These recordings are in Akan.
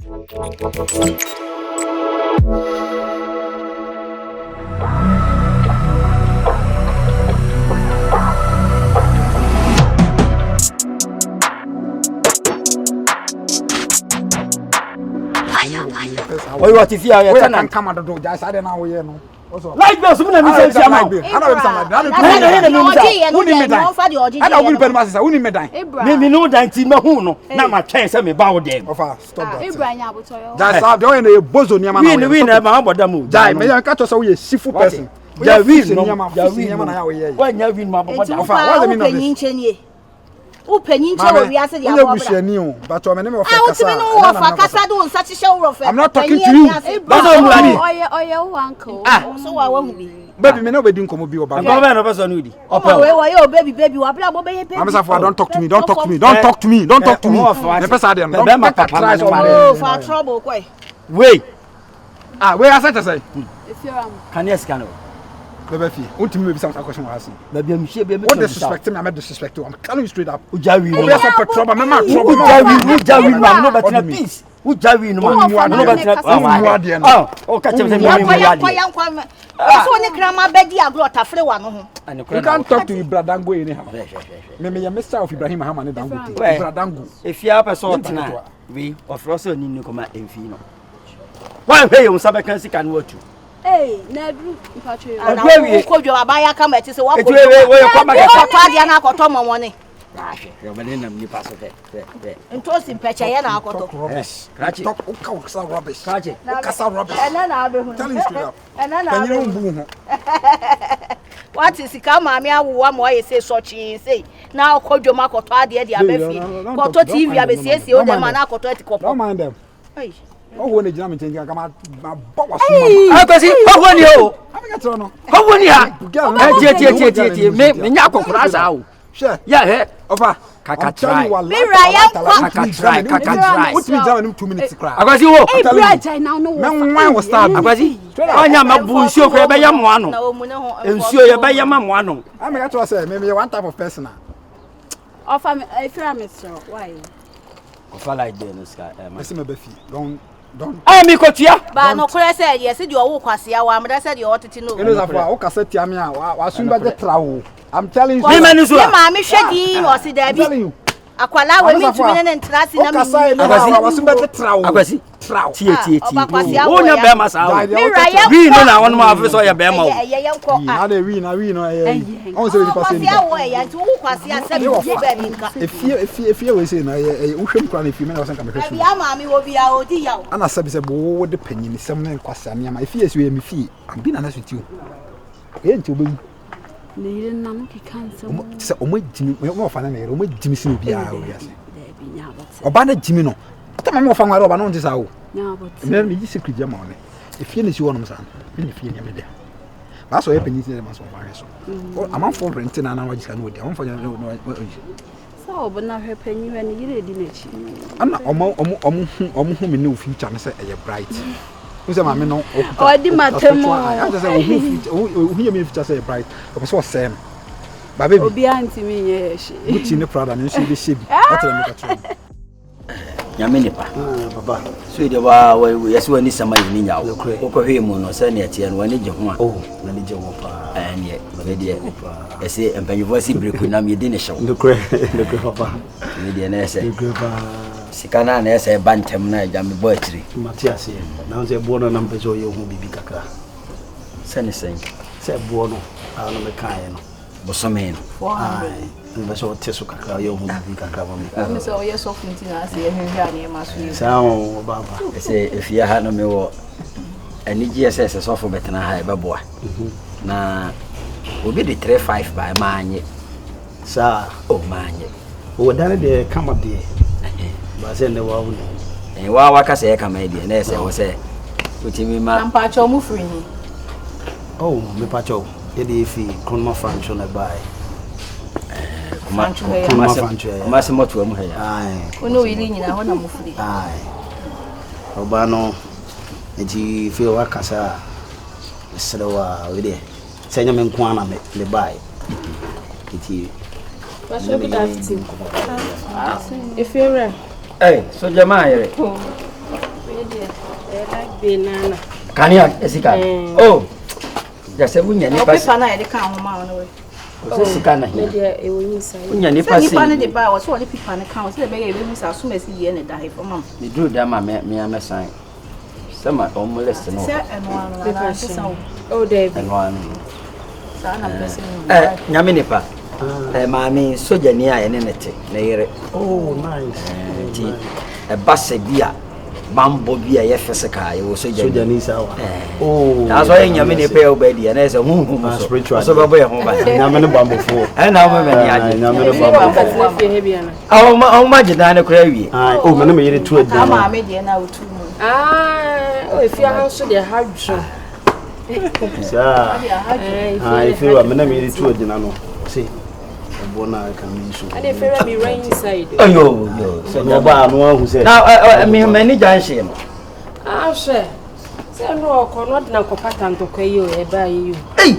Oh, what if you are a tenant? Come on, do just I don't know where no. Like those who never say I don't will pay my sister. We need me die. me know that in my home. Now my chance me bow them. Stop that. Abraham Abutoyo. That's how they are bozo niama na. We never about them. Die, me catch us we sifu person. Ya win no. Ya niama na we. When you win my papa. What's the meaning of this? Upenyin che we ase dia bobo. But I name of Kasa. I'm not talking to you. Oye uncle. So wa hu bi. Baby me no be din komo bi oba. Go be no person no di. Oh baby wa bla bo be ye baby. I'm say for don't talk to me. Don't talk to me. Don't talk to me. Don't talk to me. The person dem. Don't my papa. Oh for trouble kwai. Wait. Where I said to say. If you're Can you scan? Baby fee. Ultimate be some question was. Baby I'm sure be what disrespect me, I made disrespect you. I'm telling you straight up. Ujawi no. We are some trouble, me man trouble. Ujawi no but na peace. Ujawi no man. No but na oh catch me me. So ni grandma bedi agro tafre wa no ho. You can't talk to Ibradango anyhow. Me Mr. of Ibrahim Hamani Dango. Ibradango. If you have a sort na we of also ni koma enfi no. Why pay you sabe kan sika no watu. Hey, Nedru, Patrick. And we could your buyer come at this one. We come back Diana got Tom money. Your man ni pass of it. And toast in Pechayana got rubbish. Talk rubbish. Kasa rubbish. And then I'll be telling you straight up. And then I'll boom. What is the come? I mean, one more say such say. Now could your mark or Tadia, the Abbey. Got to TV, I say, the man, I got to don't mind them. Oh, when the German thing come out, my boss. I can see how when you how when you me nyako kurasa o. Sure. Yeah, over. Kaka try. What me down in 2 minutes cry. I see wo. Hey, now no. Man was start. I see. Onya mabu nsuo ko be yam ano. Nsuo ye be yam ano. I mean to say maybe one type of person. Offer if you are Mr. Why? Offer like this guy. Listen me be don't me kotua ba no kure say yes the owo kwase ya wa me say the otiti no eno zafa o kasa tia me a wa sumba de trawo I'm telling you me manu so ma me hwedi o si da bi akwala we mi tumi ne ntrasi na me wa sumba de trawo akwasi trawo tie wo nya be ma sa we no na won ma afi so ya be ma o na de we no on say the person ya wo ya nti wo kwase ya se bi be bi nka efie we say na wo hwem kra na efie me na wasan ka me hwɛ so ya ma mi wo bia odi ya ana sabi se bo wo de panyini sem ne nkwasa ne ma efie so ye me fie abi na na so ti o e nti obewu ne yire na no ki kansa se o mo jimi mo fa na ne o mo jimi si obi a o ya se oba na jimi no tama mo fa ngare oba no ntisa o na but me me secret jama o ne efie ne si wo no sa me ne fie ne me de ba so ye panyini se ma so fa so o amanfo rent na na wajisa no odi amanfo no so but na he panyi we ne yire di na chi ana omo hu me no future ne se e bright who say mama no o di matemo I just say who you mean future say bright o so say ba baby obi anti mi ye she buti ne prada ne she be she bi atara me ka tro nyame nipa baba so de wa yes wani sama ni nyawo ko hwe mu no se ne tie no wani je ho a na ni je ho pa ne be de ese empanyivo si breku na me de ne hyew ndokre papa me de na ese ndokre pa sikana na ese bantem na ja me bo atiri matias ye na nze bo no na mpezo ye hu bibi kakra sene sen se bo no ano me kan no bosome no ai mbezo teso kakra ye hu bibi kakra ba me so ye so funti na se ye hwe ani ma so ye sao baba ese efia ha no me wo ani GSS so fo betena ha e beboa na obi de 35 by manye sa o manye o dane de kama de ba se ne wa wu wa waka se kama de na ese wo se utimi ma ampa cho mu free ni oh me pa cho e de fi konma function na bai kuma se moto mu ha ya ai ono wili nyina ho na mu free ai oba no eji fi waka sa serewa we de senya me nko ana me bai kiti pasho bi dafti if you're so jamaa yere like banana. Can you esika? Oh. Just wunya ni pass. Paper na e de kan ho ma no we. O se sika na Me de e woni sai. Wunya ni pass. Ni pa ne de ba wo so ni paper ne kan wo se be ga e be musa so mesi ye ne da he for mam. Me do da ma me sign. Sama o mo list no. Se eno anu na se sa wo. Oh David. Eno anu. Sa na person. Nyame ni pa. Maami soja ni a ene nete na yere. Oh, nice. Ti base bia bambo bia ye feseka ye wo soja ni sawa. Oh. Na so ye nyame ni pe obedi na se hu spiritual. So babo ye ho ba. Nyame ne bambo fo. Na mo me ni age. Nyame ne bambo fo. O ma jida na kura wi. Oh, me na me yere tu adi. Ama me de na otu mu. Oh, if you have so the hard job. Sa. If you are me na me yere tu adi na no. See. Bona can mean so. And if you be right inside. Yo. So no ba no who say. Now me many janshi no. She. Say no ko no na ko pattern to kai yo e ba yi yo. Hey.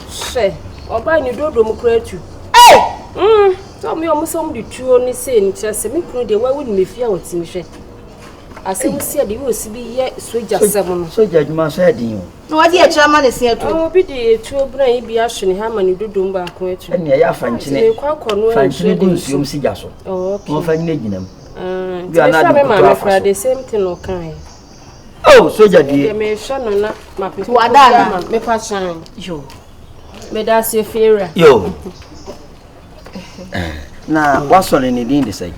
She. Oba ni dodo mu kura tu. Hey. So me o mo so mu di tuo ni say ni chese me kunu de wa woni me fia wotimi hwe. Ase wo sia de wo si bi ye soja sem no. Soja juma so edin. No wadi e chama ne sia tu. Oh bi de tuo bran yi bi ahwe ni ha ma ni dodo mba ko etu. Ene ya fanchine. Fanchine gun siom sija so. Oh okay. Mo fanchine ginam. Bi ana de ma fra the same thing no kan. Oh, soja die. Me hwe no na ma pe. Wada me pa chan. Yo. Me da se fera. Yo. Na waso ne din de say.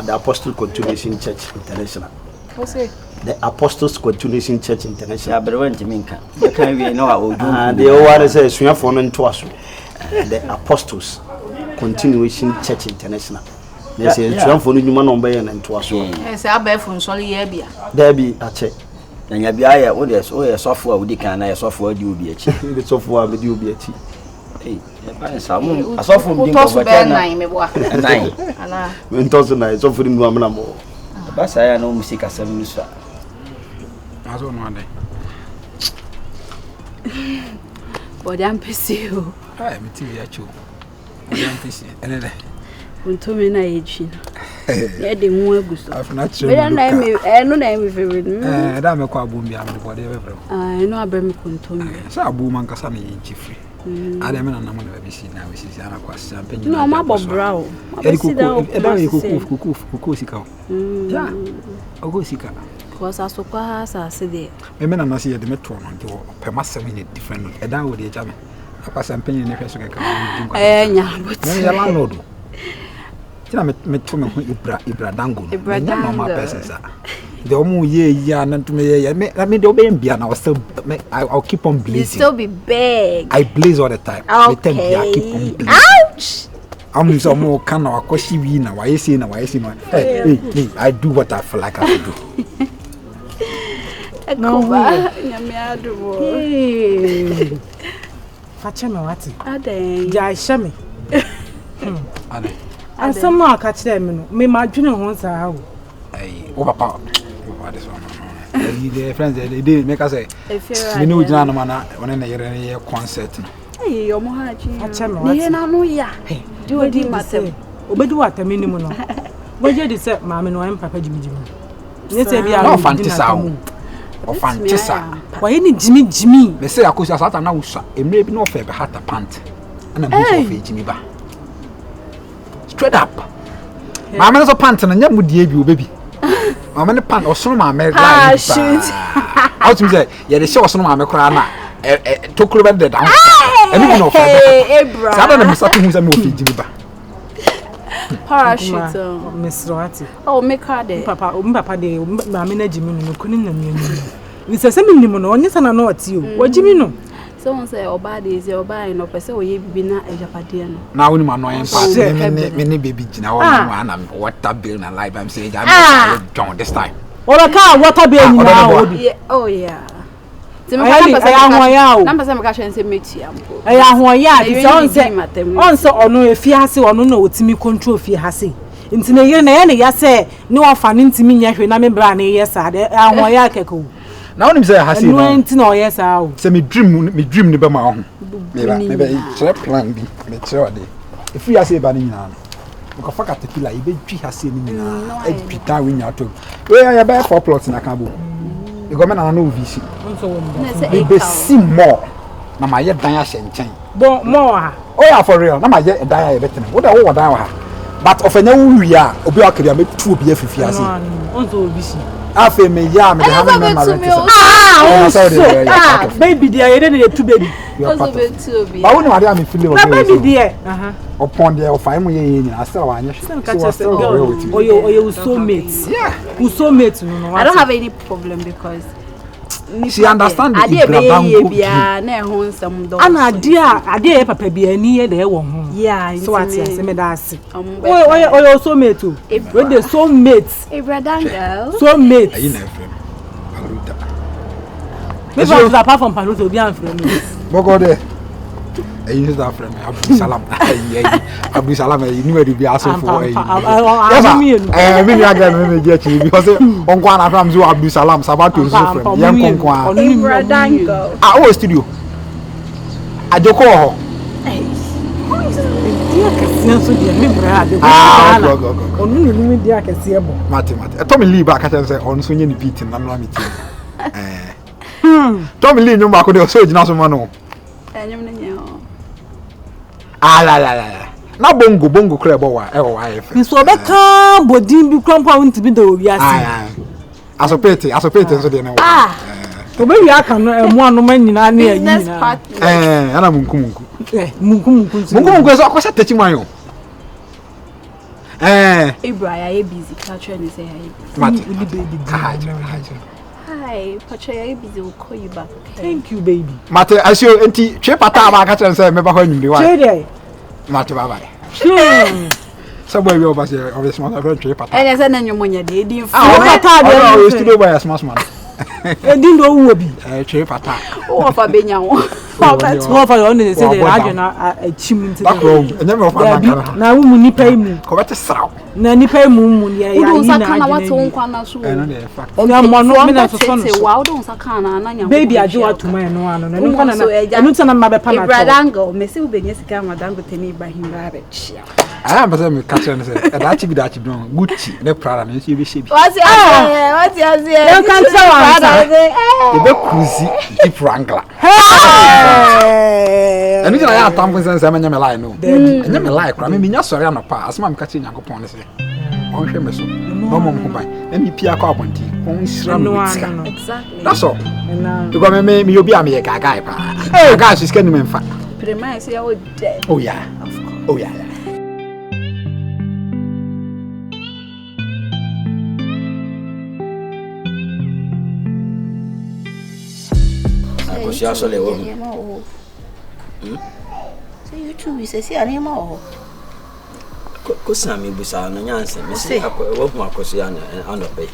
The Apostle Continuation Church International. What's it? The Apostles Continuation Church International. Ya bere wanti minka. Ya kan wi no a oju. They always say suafo no nto aso. The Apostles Continuation Church International. They say suafo no nyuma no be na nto aso. Say abefo nsori ye bia. There be a check. Na nya bia ya wo de sofo a wudi kan na ya sofo adi obi achi. The sofo a be di obi achi. Eh, ya ba samu asofo ndi ko ko ba na me boa. Nine. Ana. Me ntoso na sofo ni nu amna mo. Ba sa ya no musika sam ni so. Aso no ade. Bodam pesio. Ai me ti ya chu. Bodam pesi. Ene de. Untome na echi. Ya de mu aguso. Afuna chere. Me na me no na me favorite. Da me kwa abu mbia me bode be bro. No abra me kuntome. Sa abu man kasa na yin chifri. Ada me na na mo na be si na we si ana kwa champagne. No ma bobrao. Kuku sika. Ya. Ogo sika. Because asokwa asa se de. Me na na se ye de meto no de pe ma 7 minutes different. E da wo de jame. Apa champagne ne hwe so keka. Nya but. Me ya landlord. Tina me to me ho ibra dango. No normal person sa. The omu ye ya na to me me do be mbia na still I'll keep on blazing. You still be big. I blaze all the time. Okay. Me keep on blazing. Ouch. I'm so more kind of akoshi wi na why say na hey I do what I feel like I should do. Akuba nyame adubo. Fache me wati. Aden. Ja hye me. Ane. Asam no aka kire me no. Me madwene ho saa o. Hey, o papa. What is on? The friends they make us say. Me no jina no mana one na yere ne concert. Hey, yo mo haji. Fache me wati. Ne na no ya. Do odi matem. Obedu watami ni mu no. Waje di se maame no em papa jimi. Nyese bia no fantisa o. O fantisa. Waye ni jimi. Me say akosi asata na wusa. Emre bi no fe be hata pant. Ana bi so fe jimi ba. Straight up. Maame no so pant na nya mudie bi obebi. Maame ne pant osono maame guy. Ah shoot. Out me say ye de show osono maame kora na tokuro be de down. Eni bi no fe. Ebra. Sada na misatu hu say me ofi jimi ba. Parachute. Mesroati. Oh, me card. Papa de maame na jimi no kuni na mienu. Ni se me nimu no onye sana na oti o. Wo jimi no. Someone say oba dey say oba no pese oye bibi na ejapade no. Na woni ma no yen pa me ne baby gina wo na water bill na live I'm saying John this time. Ora ka water bill ni na o. Oh yeah. Ti me number say me ka hwe say meti ampo. Aya hoya ti on say ono efi ase ono na otimi control fi ase. Nti na yire na ye ne ya say ni ofa ne ntimi nya hwe na me bra na ye sa de ahoya keko. Na woni say hase no enti na oye sa o. Say me dream ni be ma ho. Me be share plan bi me tell ade. If you say ba ni nyina no. Ko fa caterpillar e be twi hase ni nyina. E twi ta we nya to. We ya be 4 plots na kan bo. The government no VC. Be see more. Na my dan ya hyenchen. More. Oh yeah, for real. Na my dan ya better. What da wo dan wa. But ofenya wo wi a obi akere me tu obi afifiase. Onto obisi. Afa me ya me ha me ma baby dear, you dey two baby. Also be two obi. Ba wo ni wade am feel o. Baby dear. Upon there of am ye ni asa wa anya. Oh you soulmate. Yeah. Who soulmate no. I don't have any problem because she understand the Ibrabango. Na ho nsam do. Ana ade e papa bi ani e de wo ho. Yeah, so what you say me da ase. Oh soulmate too. When the soulmate. Ibradango. Soulmate. Ayi na friend. Paluta. Maybe apart from Paluta obi am friend. Boko there. Ayi is that friend Abdul Salam. Abdul Salam you know the be aso for ayi. Yes. Me again me get you because onko ana fam zo Abdul Salam sabato zo friend. Yan konko a. Ibradango. Oh studio. Ajoko ho. Dia kese so dia me bra ade. Go. Onu ni mi dia kese ebo. Mate. Tommy Lee back at say on so nye ni beat na no meeting. Tommy Lee no ba ko de so gina so ma no. Enyum ne nye o. La. Na bongo kra ebo wa e wo wa efe. So be kan bodin bi krampa won tibi do wi ase. Asopete so de na wo. To be wi aka no emu anoma nyina na ayi na. Ana munku. Munku so akwasa tachi man yo. Ibra ya busy. Catch me say hi. Mate. Hi, Pacha ya busy will call you back. Thank you baby. Mate asio enti twe pata ba ka chere say me ba ho anyumde wa. Chede. Mate bye. So boy we over say obviously my friend twe pata. Ene say na nyomonya de di fu. Pata de studio boy small. Edin do wo bi. Twe pata. O fa benya wo. Wo fa on dey say the adwena achim nti. Enye me ofa na wo mu nipa imu. Ko bete sraw. Na nipa imu mu ya yi na. Wo sa kana wate won kwa na so. No dey fact. Ya mo no me na so so. Wa wo sa kana na nya. Baby aje wa tuma no ano. No kwa na. Enu tana ma be pa na. Ibradango, me se wo benya sika madango teni Ibrahim ba be chia. I am me catch and say that be that don Gucci ne Prada na so be shebi. What you say? You can tell am. E be cruise Jeep Wrangler. Enu na ya tampo sense me nya me lie no. Nya me lie kra me nya sori anopa asema me catch Nyankopon ne say. On hwe me so. No mom ko bai. Emi pia kwa abonti. On sira no tika. Exactly. That's all. Because me obi am ye gaga pa. Gaga is can me mfa. Prema say you dead. Oh yeah. Of course. Oh yeah. She also lewo. So you two we say ani ma o. Ko sami busa no nyanse me se wo hu akosia na anope.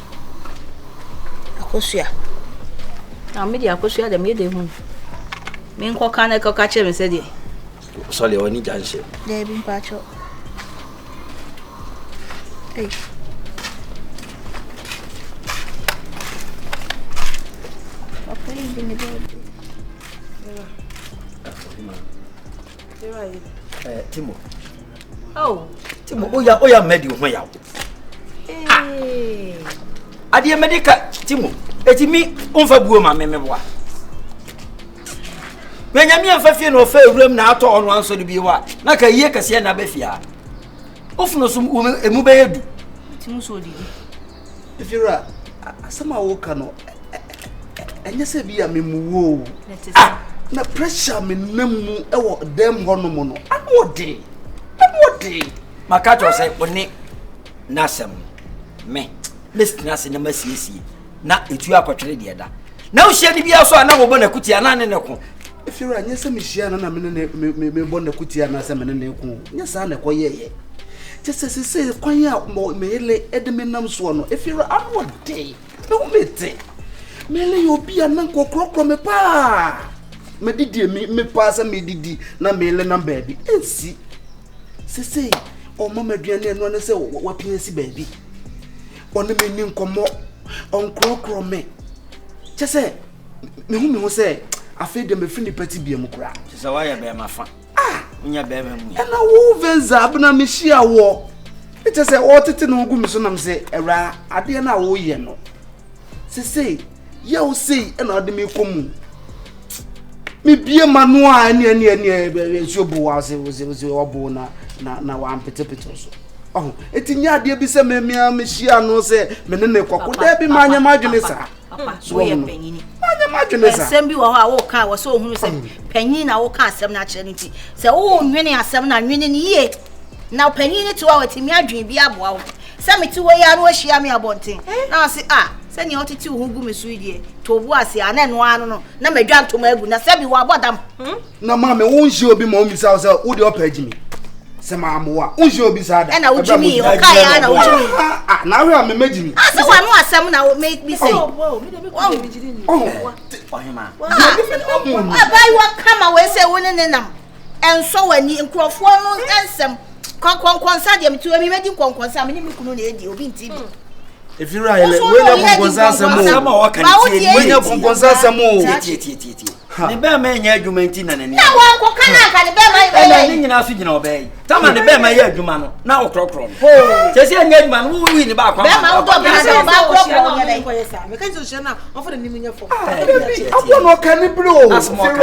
Akosia. Na me di akosia de me de hu. Me nko kan na ko ka che me se de. So le oni janse. De bi pa cho. Hey. Papa yi bi me de. Timo. Oh, Timo oya medi ho yawo. Ade medika Timo. Eti mi onfa buo ma me boa. Benya mi anfa fie no fa ewuram na ato ono anso de biwa. Na ka yie kase na ba fia. Ofuno so emu be edu. Timo so didi. Ifira asama wo ka no enye se bi ya memuwo. Na pressure me namu ewo dem ho no mo no. Anode. Makato say oni nasem me listen na se na masiesie na etu akotwere de da na wo hia ni bia so ana wo bona kutia na ne ko Ifira nya se me hia na me bona kutia na se me ne ko nya sa na ko yeye se kwan ya me ele edeme nam so no Ifira anode me wo mete mele yo bia na kokrokro me pa me didi me pa se me didi na mele na baby ensi se o mama duane eno na se wapia si baby one me ni nkomo on krokro me chese me hu se afi de me fini party bia mu kura chese wa ya be ma fa nya be ma mu na wo venza abna me hia wo chese o tete no gu me so nam se era ade na wo ye no se You say, and I didn't come. Me be a manua and your boas was your bona, now I'm petipitous. Oh, it's in your dear Bisa Meshia no say, Menene, could there be my imagination? So we are penny. Imagine Send you our walk was so who said, Penny now can't some naturality. So, oh, many are 7 and winning ye. Now, Penny to our team, your dream be a wow. Send me to where I know she am your bunting. Now, say, send you to two who go me sweetie to was and then one no, never jump to my goodness. Send me what them. No, mamma, won't you be mommy house? Would you page me? Samamoa, won't you be sad? And I would me, okay, now I'm imaging. I said, one more some now make me say, oh, what come away, say, winning them. And so when you crop for and some consortium to me, making consortium, you couldn't do. If you're right, when you're the bear may you maintain and now one can obey. Come on, the bear may you man now crop. Just a young man who will win about I don't know, can you blow? That's more.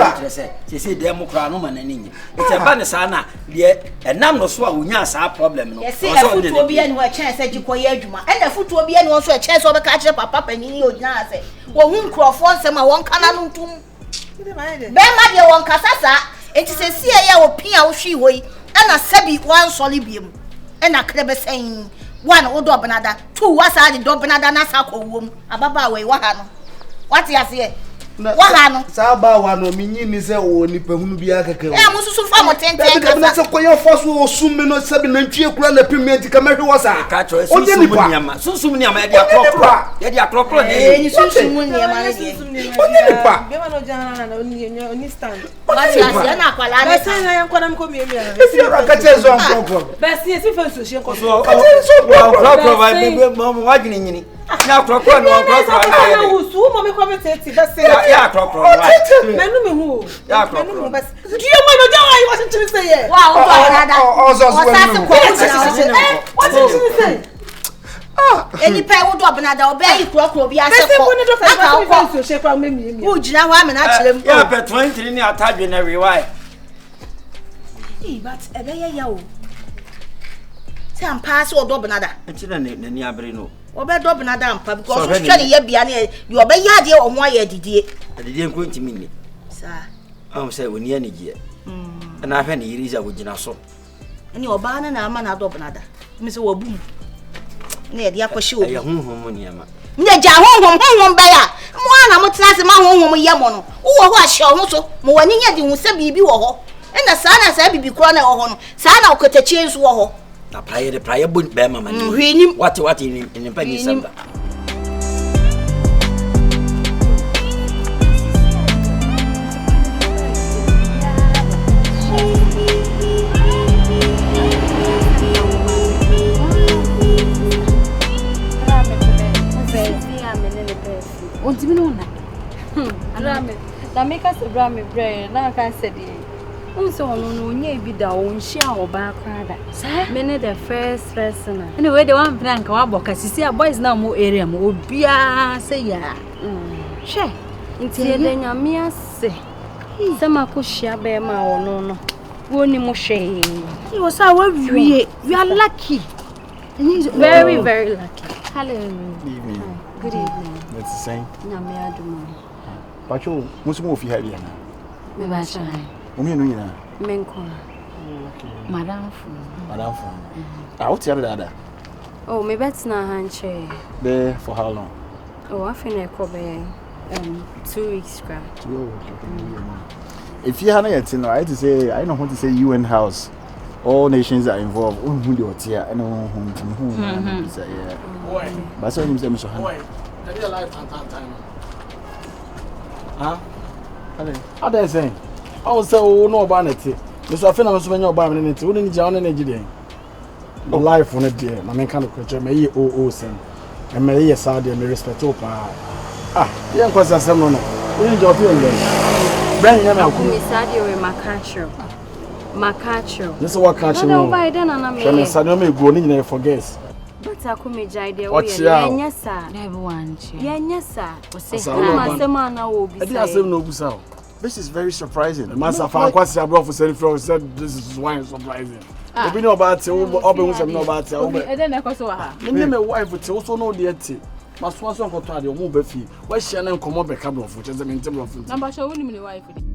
She said, Democrat woman and Indian. It's a banasana, yet, and now no swallow, yes, our problem. Yes, the foot will be anywhere chance that you call Yajuma, and the foot will be also a chance of a catch up a papa and you say, well, whom crop once and my one cannon to. Bema de won kasasa enti se sie ya opin a wo hwi hoi na sabi one solibium na krebe sen one odo benada two wasa de do benada na sakowom ababa we waha no what ya se waha no sa ba wa no minyi ni se wo nipa hunu bia keke e mo susu fa mo tenten kasa na se koyo foso osum me no sabi na ntwie kura na pimenti ka mehwe wasa ka cho susum ni ama ya dia krokro ni susum ni ama na die onye nipa be ma no jana na oni stand what ya se na kwala na se na yankwa na mko miemi ya if you ka che zo krokro be se si fa so she ko so krokro ba be mo wagini nyini na krokro no krokro na wusu mo me ko beteti be se ya krokro menu me hu ya krokro be do you know that I wasn't to say wow what did you say any pay would open at the obey crocro be as a shape of me. Would you know I'm actually? Yeah, but 20 near Tabian every way. But a day yo. Some pass or dobnada. It's in a near Brino. Or bed dobnada, because you obey Yadia or why did you? I didn't go to me, sir. I'm saying when you're year. And I've any reason with Jinaso. And your banner and a man at dobnada. Miss Waboom. Near the upper shoe. Home, Neja home, Baya. One, I'm not my home, Yamono. Oh, what shall also, more than you will say, be war. And the son has ever be crowned on. Sana could a change war. Apply the prior boot, Bama, and what in the penny. Make us a Grammy brain, now I can say, also, no, be the own share or back rather. Many the first person. Anyway, the one blank or because you see a boys now more area, more beer, say, yeah. Share. Until then, I may say, some I could share by my own, no, only more shame. It was our we are lucky. Very, very lucky. Hello. Good evening. That's the same. No, me, I don't know. But you must move your head. Maybe I try. Menko. Madame. I'll tell the other. Oh, maybe that's not handshake. There for how long? Oh, I think I could be 2 weeks. If you hadn't yet, I to say, I don't want to say UN House. All nations are involved. Who do it here? I know whom. But so you say, Mr. Hanna. Huh? How they say? I was so no about it. Mr. Finn was when you're buying it. Wouldn't you join energy day? The life on it, dear. My main kind of creature may owe sen. And may yes, I may respect open. Ah, young question, someone. We enjoy feeling them. Bring them out. Miss Adio with Macacho. This is what catching you. Then I'm a Sadomi going in there for guests. But I come jai there we yenya sa. Everyone. Yenya sa. We say I didn't ask him no busa. This is very surprising. Master Fan kwasi abro for said this is why surprising. Obi no about it, obi who say no about it. Obi e dey na koso wa ha. Me wife te also no dey te. Maso nkoto ade o mu ba fi. Wa hia na nkomo be ka bro for cheze me ntem bro for. Number show woni me wife dey.